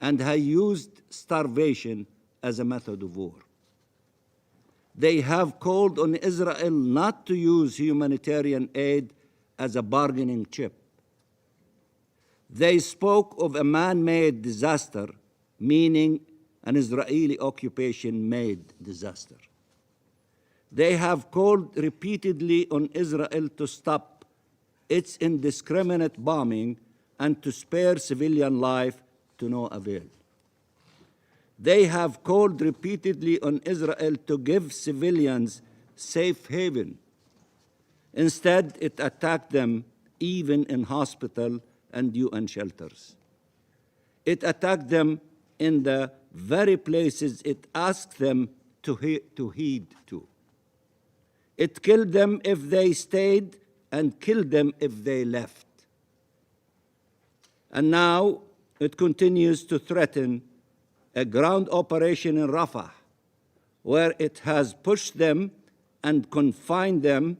and have used starvation as a method of war. They have called on Israel not to use humanitarian aid as a bargaining chip. They spoke of a man-made disaster, meaning an Israeli occupation-made disaster. They have called repeatedly on Israel to stop its indiscriminate bombing and to spare civilian life to no avail. They have called repeatedly on Israel to give civilians safe haven. Instead, it attacked them even in hospital and UN shelters. It attacked them in the very places it asked them to heed to. It killed them if they stayed and killed them if they left. And now it continues to threaten a ground operation in Rafah, where it has pushed them and confined them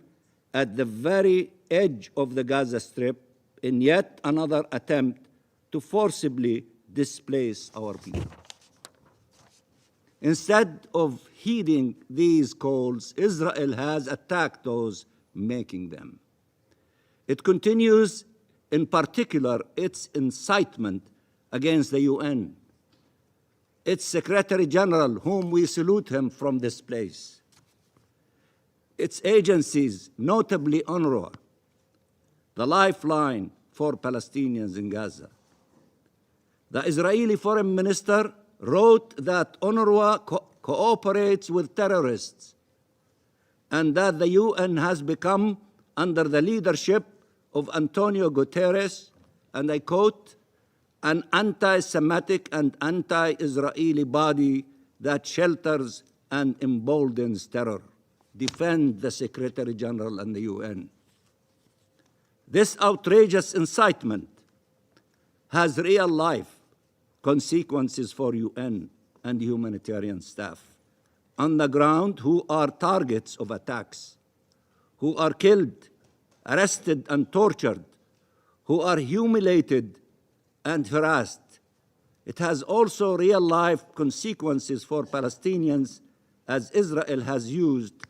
at the very edge of the Gaza Strip in yet another attempt to forcibly displace our people. Instead of heeding these calls, Israel has attacked those making them. It continues, in particular, its incitement against the UN, its Secretary General, whom we salute him from this place, its agencies, notably UNRWA, the lifeline for Palestinians in Gaza. The Israeli Foreign Minister wrote that UNRWA cooperates with terrorists and that the UN has become, under the leadership of Antonio Guterres, and I quote, an anti-Semitic and anti-Israeli body that shelters and emboldens terror. Defend the Secretary General and the UN. This outrageous incitement has real-life consequences for UN and humanitarian staff on the ground who are targets of attacks, who are killed, arrested, and tortured, who are humiliated and harassed. It has also real-life consequences for Palestinians, as Israel has used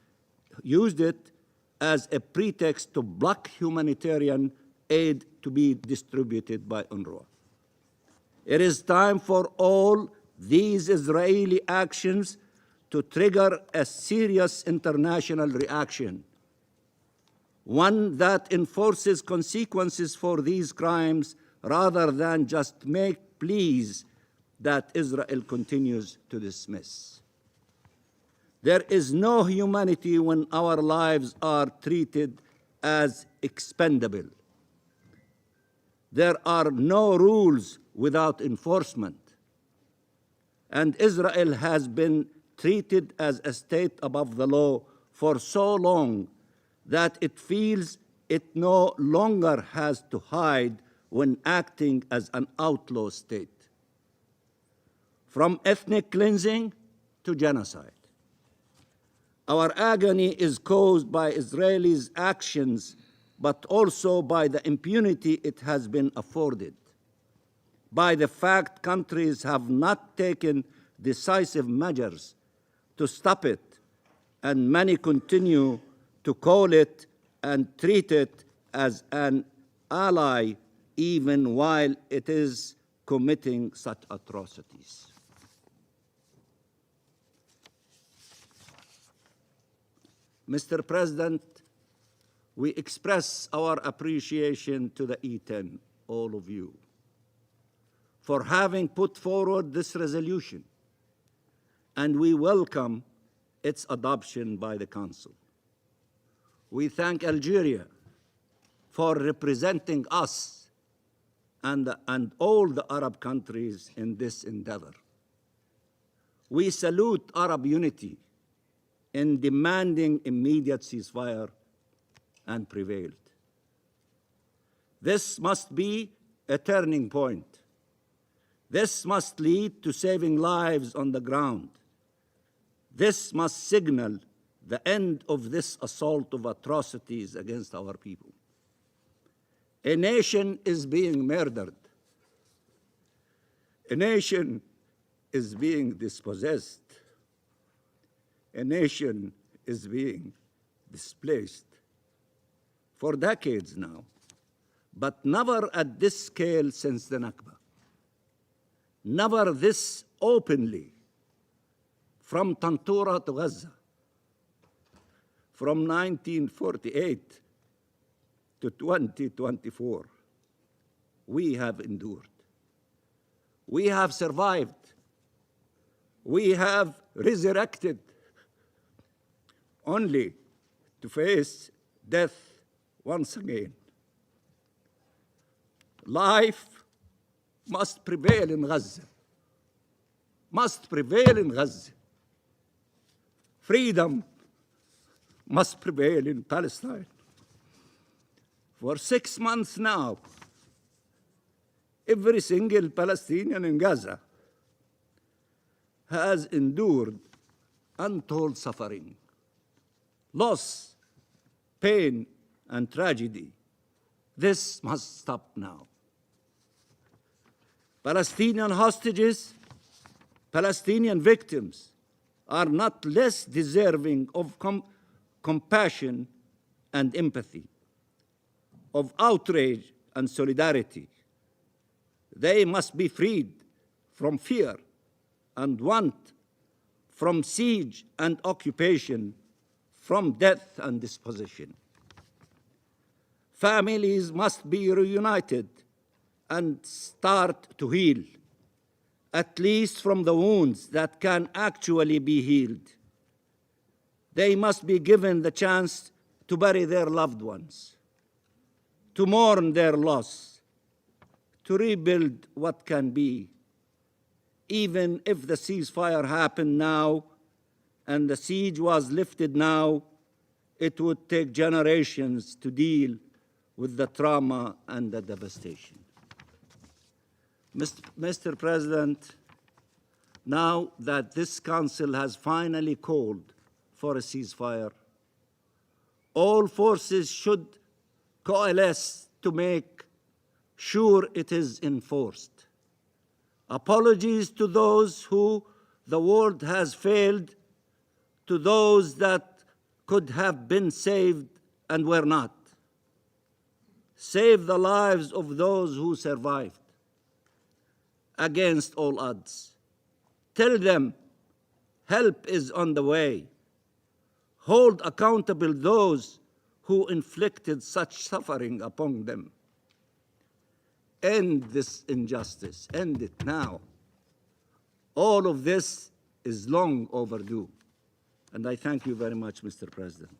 it as a pretext to block humanitarian aid to be distributed by UNRWA. It is time for all these Israeli actions to trigger a serious international reaction, one that enforces consequences for these crimes rather than just make pleas that Israel continues to dismiss. There is no humanity when our lives are treated as expendable. There are no rules without enforcement. And Israel has been treated as a state above the law for so long that it feels it no longer has to hide when acting as an outlaw state. From ethnic cleansing to genocide. Our agony is caused by Israelis' actions, but also by the impunity it has been afforded, by the fact countries have not taken decisive measures to stop it, and many continue to call it and treat it as an ally even while it is committing such atrocities. Mr. President, we express our appreciation to the E10, all of you, for having put forward this resolution, and we welcome its adoption by the Council. We thank Algeria for representing us and all the Arab countries in this endeavor. We salute Arab unity in demanding immediate ceasefire and prevailed. This must be a turning point. This must lead to saving lives on the ground. This must signal the end of this assault of atrocities against our people. A nation is being murdered. A nation is being dispossessed. A nation is being displaced for decades now, but never at this scale since the Nakba. Never this openly, from Tantura to Gaza, from 1948 to 2024, we have endured. We have survived. We have resurrected only to face death once again. Life must prevail in Gaza. Must prevail in Gaza. Freedom must prevail in Palestine. For 6 months now, every single Palestinian in Gaza has endured untold suffering, loss, pain, and tragedy. This must stop now. Palestinian hostages, Palestinian victims are not less deserving of compassion and empathy, of outrage and solidarity. They must be freed from fear and want, from siege and occupation, from death and dispossession. Families must be reunited and start to heal, at least from the wounds that can actually be healed. They must be given the chance to bury their loved ones, to mourn their loss, to rebuild what can be. Even if the ceasefire happened now and the siege was lifted now, it would take generations to deal with the trauma and the devastation. Mr. President, now that this Council has finally called for a ceasefire, all forces should coalesce to make sure it is enforced. Apologies to those who the world has failed, to those that could have been saved and were not. Save the lives of those who survived against all odds. Tell them help is on the way. Hold accountable those who inflicted such suffering upon them. End this injustice. End it now. All of this is long overdue. And I thank you very much, Mr. President.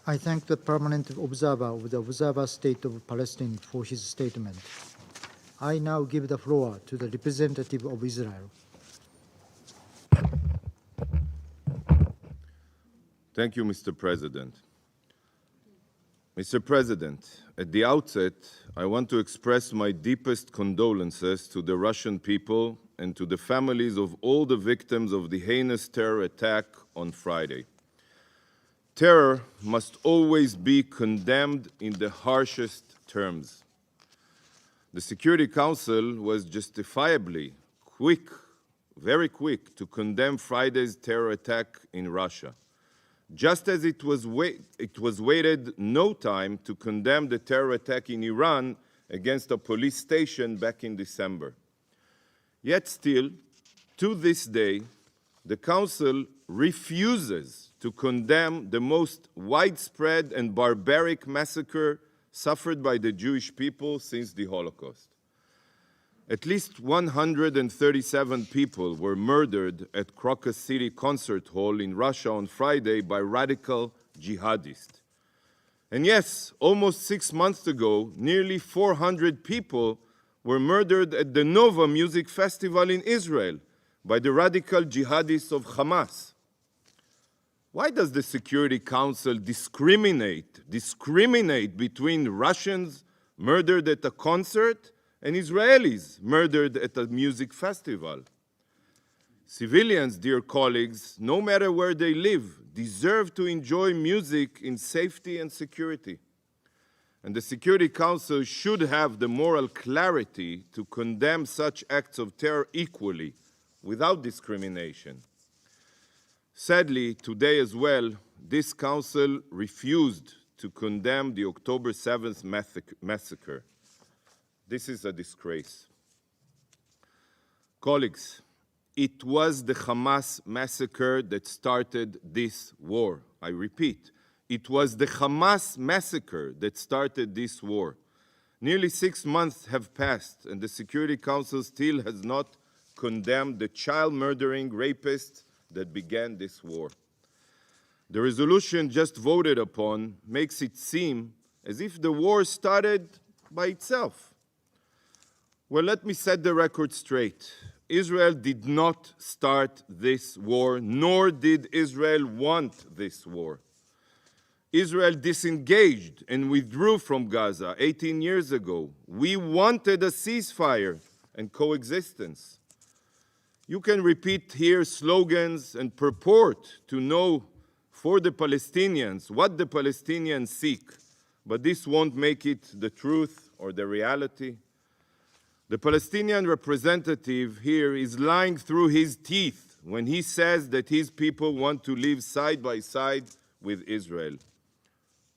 I thank the permanent observer of the Observer State of Palestine for his statement. I now give the floor to the representative of Israel. Thank you, Mr. President. Mr. President, at the outset, I want to express my deepest condolences to the Russian people and to the families of all the victims of the heinous terror attack on Friday. Terror must always be condemned in the harshest terms. The Security Council was justifiably very quick to condemn Friday's terror attack in Russia, just as it was waited no time to condemn the terror attack in Iran against a police station back in December. Yet still, to this day, the Council refuses to condemn the most widespread and barbaric massacre suffered by the Jewish people since the Holocaust. At least 137 people were murdered at Crocus City Concert Hall in Russia on Friday by radical jihadists. And yes, almost 6 months ago, nearly 400 people were murdered at the Nova Music Festival in Israel by the radical jihadists of Hamas. Why does the Security Council discriminate between Russians murdered at a concert and Israelis murdered at a music festival? Civilians, dear colleagues, no matter where they live, deserve to enjoy music in safety and security. And the Security Council should have the moral clarity to condemn such acts of terror equally, without discrimination. Sadly, today as well, this Council refused to condemn the October 7th massacre. This is a disgrace. Colleagues, it was the Hamas massacre that started this war. I repeat, it was the Hamas massacre that started this war. Nearly 6 months have passed, and the Security Council still has not condemned the child-murdering rapists that began this war. The resolution just voted upon makes it seem as if the war started by itself. Well, let me set the record straight. Israel did not start this war, nor did Israel want this war. Israel disengaged and withdrew from Gaza 18 years ago. We wanted a ceasefire and coexistence. You can repeat here slogans and purport to know for the Palestinians what the Palestinians seek, but this won't make it the truth or the reality. The Palestinian representative here is lying through his teeth when he says that his people want to live side by side with Israel.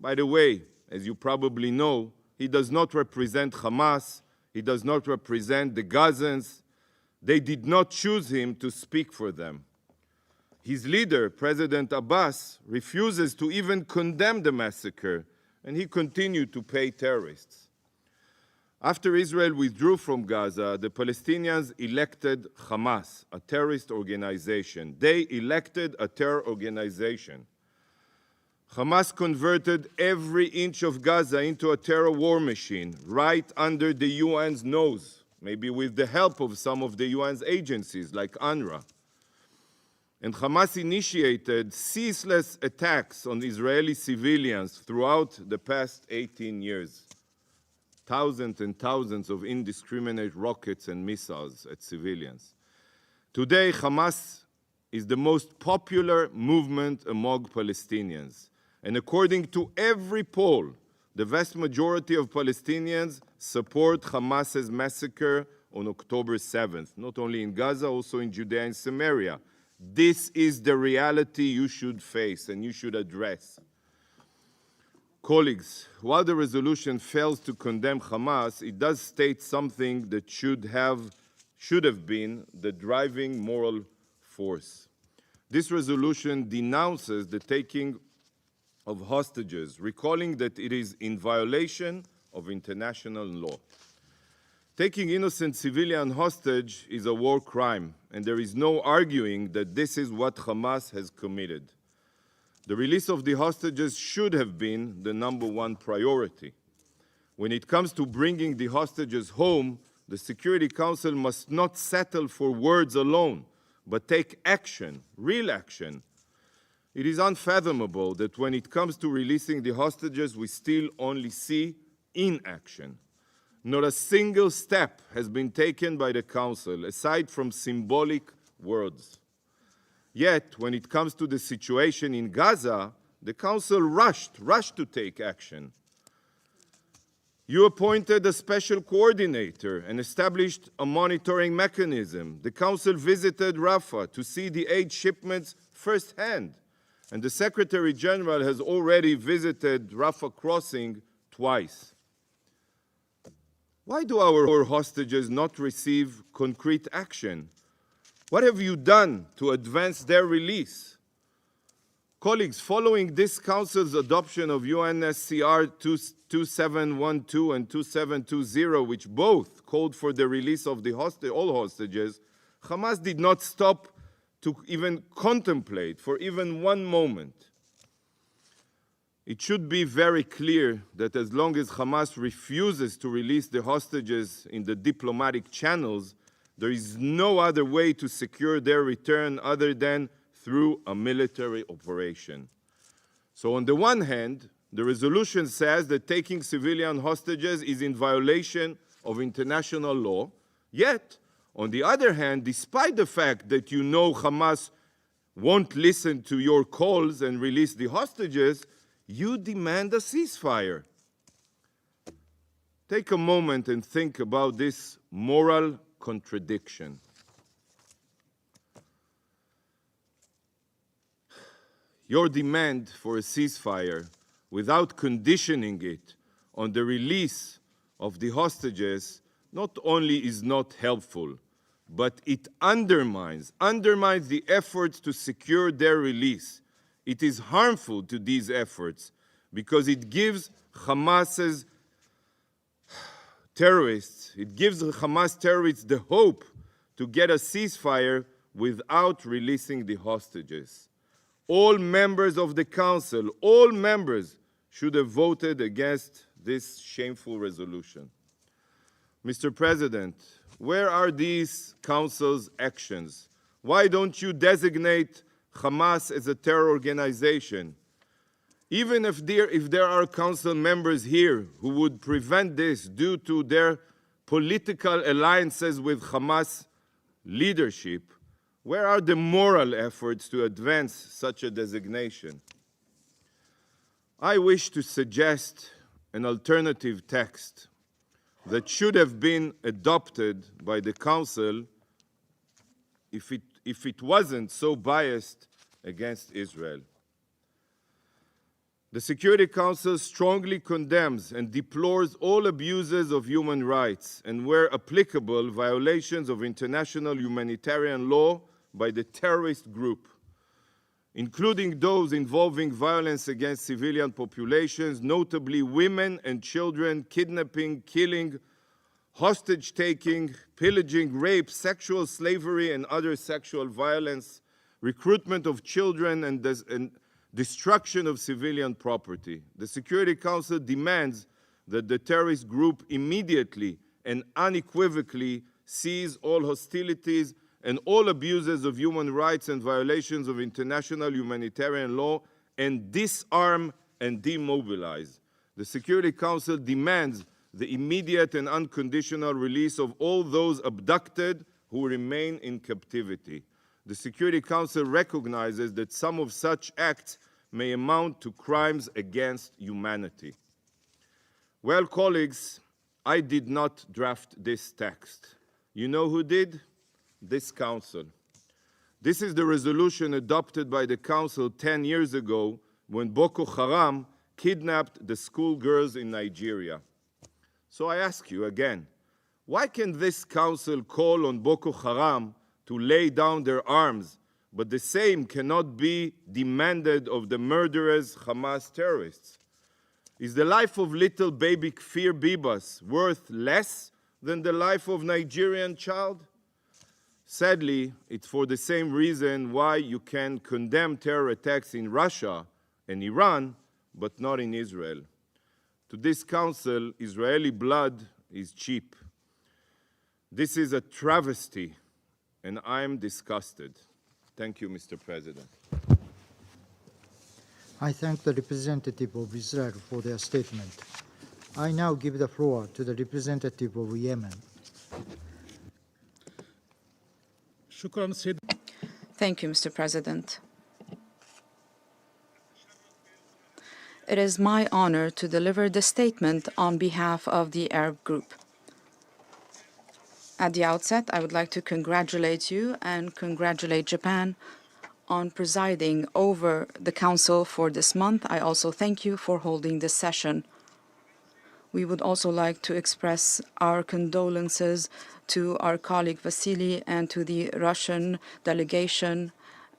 By the way, as you probably know, he does not represent Hamas, he does not represent the Gazans. They did not choose him to speak for them. His leader, President Abbas, refuses to even condemn the massacre, and he continued to pay terrorists. After Israel withdrew from Gaza, the Palestinians elected Hamas, a terrorist organization. They elected a terror organization. Hamas converted every inch of Gaza into a terror war machine, right under the UN's nose, maybe with the help of some of the UN's agencies like UNRWA. And Hamas initiated ceaseless attacks on Israeli civilians throughout the past 18 years. Thousands and thousands of indiscriminate rockets and missiles at civilians. Today, Hamas is the most popular movement among Palestinians. And according to every poll, the vast majority of Palestinians support Hamas's massacre on October 7th, not only in Gaza, also in Judea and Samaria. This is the reality you should face and you should address. Colleagues, while the resolution fails to condemn Hamas, it does state something that should have been the driving moral force. This resolution denounces the taking of hostages, recalling that it is in violation of international law. Taking innocent civilian hostage is a war crime, and there is no arguing that this is what Hamas has committed. The release of the hostages should have been the #1 priority. When it comes to bringing the hostages home, the Security Council must not settle for words alone, but take action, real action. It is unfathomable that when it comes to releasing the hostages, we still only see inaction. Not a single step has been taken by the Council, aside from symbolic words. Yet, when it comes to the situation in Gaza, the Council rushed to take action. You appointed a special coordinator and established a monitoring mechanism. The Council visited Rafah to see the aid shipments firsthand. And the Secretary General has already visited Rafah crossing twice. Why do our hostages not receive concrete action? What have you done to advance their release? Colleagues, following this Council's adoption of UNSCR 2712 and 2720, which both called for the release of all hostages, Hamas did not stop to even contemplate for even one moment. It should be very clear that as long as Hamas refuses to release the hostages in the diplomatic channels, there is no other way to secure their return other than through a military operation. So on the one hand, the resolution says that taking civilian hostages is in violation of international law, yet, on the other hand, despite the fact that you know Hamas won't listen to your calls and release the hostages, you demand a ceasefire. Take a moment and think about this moral contradiction. Your demand for a ceasefire without conditioning it on the release of the hostages not only is not helpful, but it undermines the efforts to secure their release. It is harmful to these efforts because it gives Hamas terrorists the hope to get a ceasefire without releasing the hostages. All members of the Council, all members, should have voted against this shameful resolution. Mr. President, where are these Council's actions? Why don't you designate Hamas as a terror organization? Even if there are Council members here who would prevent this due to their political alliances with Hamas leadership, where are the moral efforts to advance such a designation? I wish to suggest an alternative text that should have been adopted by the Council if it wasn't so biased against Israel. The Security Council strongly condemns and deplores all abuses of human rights and, where applicable, violations of international humanitarian law by the terrorist group, including those involving violence against civilian populations, notably women and children, kidnapping, killing, hostage-taking, pillaging, rape, sexual slavery and other sexual violence, recruitment of children and destruction of civilian property. The Security Council demands that the terrorist group immediately and unequivocally cease all hostilities and all abuses of human rights and violations of international humanitarian law and disarm and demobilize. The Security Council demands the immediate and unconditional release of all those abducted who remain in captivity. The Security Council recognizes that some of such acts may amount to crimes against humanity. Well, colleagues, I did not draft this text. You know who did? This Council. This is the resolution adopted by the Council 10 years ago when Boko Haram kidnapped the schoolgirls in Nigeria. So I ask you again, why can this Council call on Boko Haram to lay down their arms, but the same cannot be demanded of the murderous Hamas terrorists? Is the life of little baby Kfir Bibas worth less than the life of a Nigerian child? Sadly, it's for the same reason why you can condemn terror attacks in Russia and Iran, but not in Israel. To this Council, Israeli blood is cheap. This is a travesty, and I'm disgusted. Thank you, Mr. President. I thank the representative of Israel for their statement. I now give the floor to the representative of Yemen. Thank you, Mr. President. It is my honor to deliver the statement on behalf of the Arab Group. At the outset, I would like to congratulate you and congratulate Japan on presiding over the Council for this month. I also thank you for holding this session. We would also like to express our condolences to our colleague Vasily and to the Russian delegation,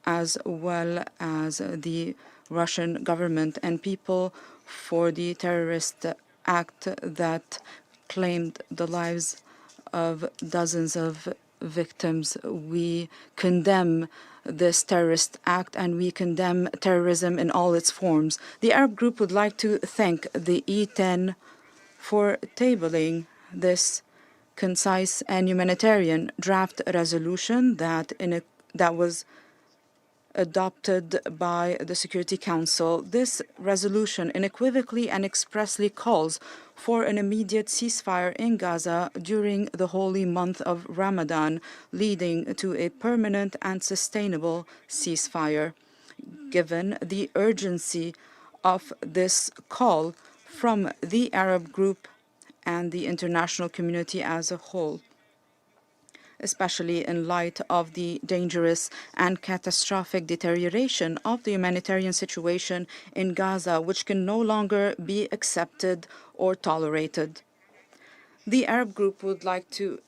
as well as the Russian government and people, for the terrorist act that claimed the lives of dozens of victims. We condemn this terrorist act and we condemn terrorism in all its forms. The Arab Group would like to thank the E10 for tabling this concise and humanitarian draft resolution that was adopted by the Security Council. This resolution unequivocally and expressly calls for an immediate ceasefire in Gaza during the holy month of Ramadan, leading to a permanent and sustainable ceasefire. Given the urgency of this call from the Arab Group and the international community as a whole, especially in light of the dangerous and catastrophic deterioration of the humanitarian situation in Gaza, which can no longer be accepted or tolerated. The Arab Group would like to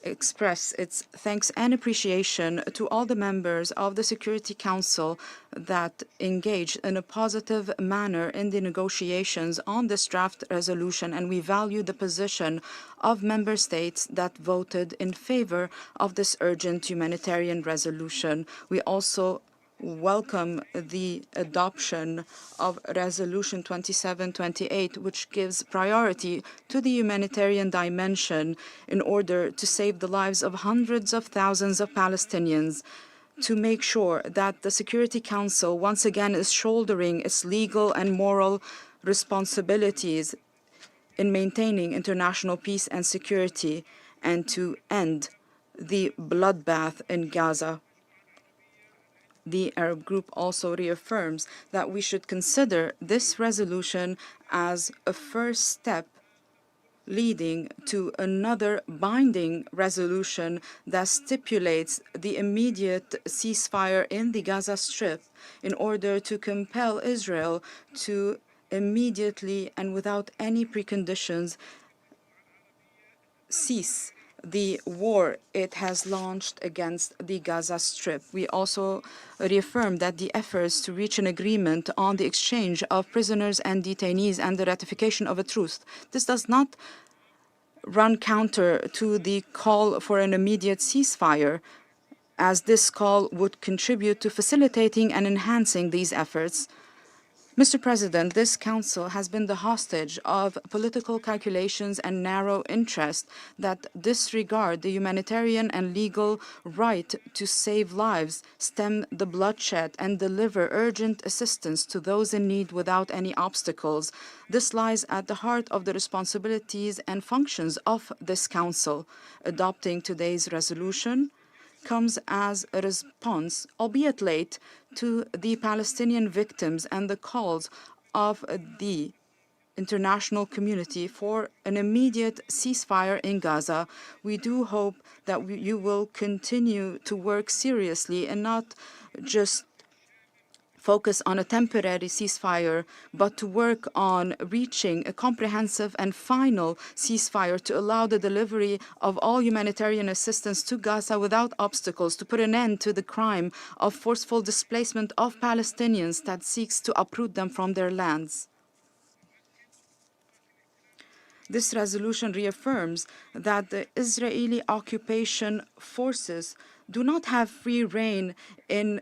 express its thanks and appreciation to all the members of the Security Council that engaged in a positive manner in the negotiations on this draft resolution, and we value the position of member states that voted in favor of this urgent humanitarian resolution. We also welcome the adoption of Resolution 2728, which gives priority to the humanitarian dimension in order to save the lives of hundreds of thousands of Palestinians, to make sure that the Security Council once again is shouldering its legal and moral responsibilities in maintaining international peace and security, and to end the bloodbath in Gaza. The Arab Group also reaffirms that we should consider this resolution as a first step leading to another binding resolution that stipulates the immediate ceasefire in the Gaza Strip in order to compel Israel to immediately and without any preconditions cease the war it has launched against the Gaza Strip. We also reaffirm that the efforts to reach an agreement on the exchange of prisoners and detainees and the ratification of a truce, this does not run counter to the call for an immediate ceasefire, as this call would contribute to facilitating and enhancing these efforts. Mr. President, this Council has been the hostage of political calculations and narrow interest that disregard the humanitarian and legal right to save lives, stem the bloodshed, and deliver urgent assistance to those in need without any obstacles. This lies at the heart of the responsibilities and functions of this Council. Adopting today's resolution comes as a response, albeit late, to the Palestinian victims and the calls of the international community for an immediate ceasefire in Gaza. We do hope that you will continue to work seriously and not just focus on a temporary ceasefire, but to work on reaching a comprehensive and final ceasefire to allow the delivery of all humanitarian assistance to Gaza without obstacles, to put an end to the crime of forceful displacement of Palestinians that seeks to uproot them from their lands. This resolution reaffirms that the Israeli occupation forces do not have free rein in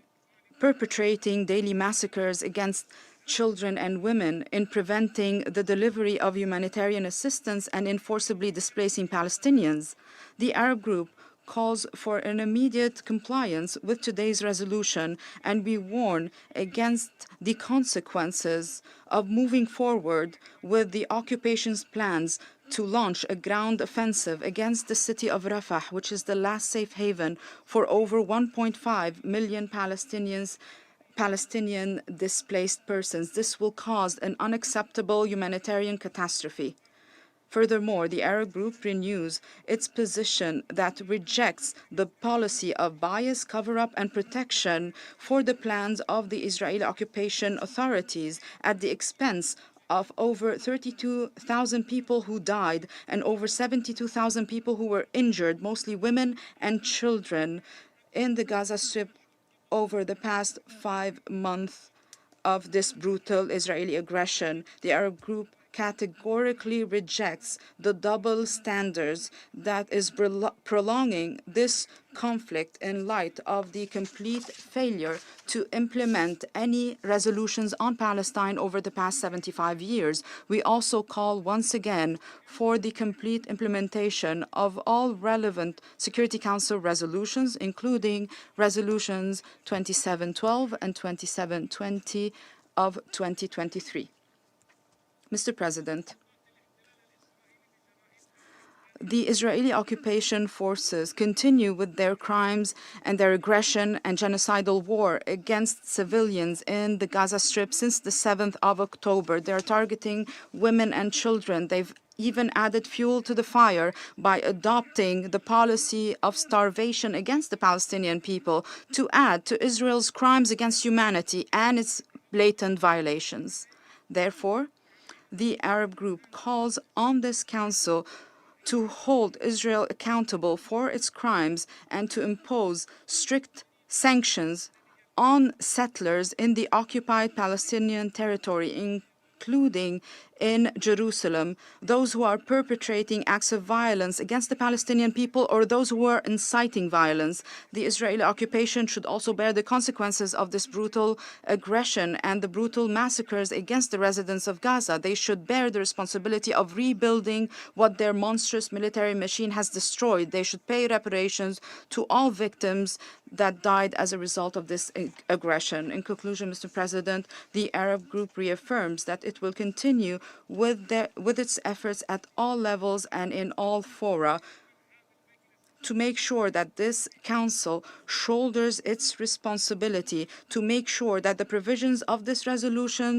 perpetrating daily massacres against children and women, in preventing the delivery of humanitarian assistance, and in forcibly displacing Palestinians. The Arab Group calls for an immediate compliance with today's resolution, and we warn against the consequences of moving forward with the occupation's plans to launch a ground offensive against the city of Rafah, which is the last safe haven for over 1.5 million Palestinian displaced persons. This will cause an unacceptable humanitarian catastrophe. Furthermore, the Arab Group renews its position that rejects the policy of bias, cover-up, and protection for the plans of the Israeli occupation authorities at the expense of over 32,000 people who died and over 72,000 people who were injured, mostly women and children, in the Gaza Strip over the past 5 months of this brutal Israeli aggression. The Arab Group categorically rejects the double standards that is prolonging this conflict in light of the complete failure to implement any resolutions on Palestine over the past 75 years. We also call once again for the complete implementation of all relevant Security Council resolutions, including resolutions 2712 and 2720 of 2023. Mr. President, the Israeli occupation forces continue with their crimes and their aggression and genocidal war against civilians in the Gaza Strip since the 7th of October. They are targeting women and children. They've even added fuel to the fire by adopting the policy of starvation against the Palestinian people to add to Israel's crimes against humanity and its blatant violations. Therefore, the Arab group calls on this council to hold Israel accountable for its crimes and to impose strict sanctions on settlers in the occupied Palestinian territory, including in Jerusalem, those who are perpetrating acts of violence against the Palestinian people or those who are inciting violence. The Israeli occupation should also bear the consequences of this brutal aggression and the brutal massacres against the residents of Gaza. They should bear the responsibility of rebuilding what their monstrous military machine has destroyed. They should pay reparations to all victims that died as a result of this aggression. In conclusion, Mr. President, the Arab group reaffirms that it will continue with its efforts at all levels and in all fora to make sure that this council shoulders its responsibility to make sure that the provisions of this resolution